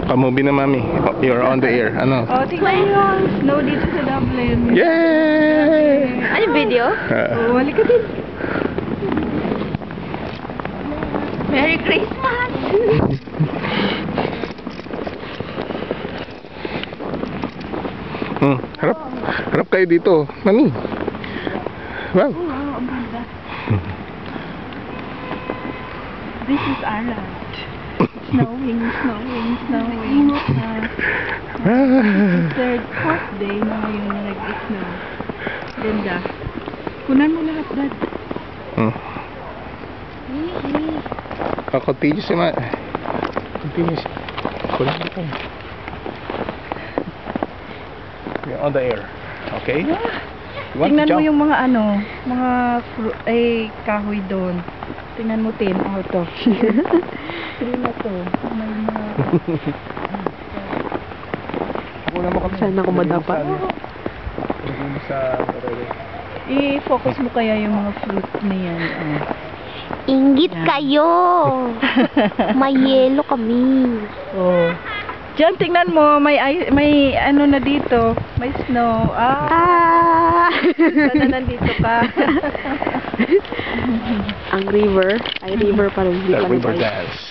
Pa-movie na, mami. You're on the air. Ano? Oh, tingnan nyo. Snow dito sa Dublin. Yay! Ano yung video? Oh, halika din. Merry Christmas! Harap. Harap kayo dito, mami. Wow. Wow, ang ganda. This is Ireland. Snowing, snowing, snowing. Fourth day na ngayon na nag-snow. Ganda. Kunan mo lahat, Dad. Continuous naman. Continuous. Kulang dito. You're on the air. Okay? You want Tingnan to mo jump? yung mga mga kahoy doon. Tingnan mo, Tin. Ito. Tree na to. May mga... Sana ako madapat. I-focus mo kaya yung mga fruit na yan. Inggit kayo! May yelo kami. Oh. Diyan, tingnan mo. May ano na dito. May snow. Sana nandito ka. Ang river. Ay, river pa rin. Hindi The pa river tayo. dance.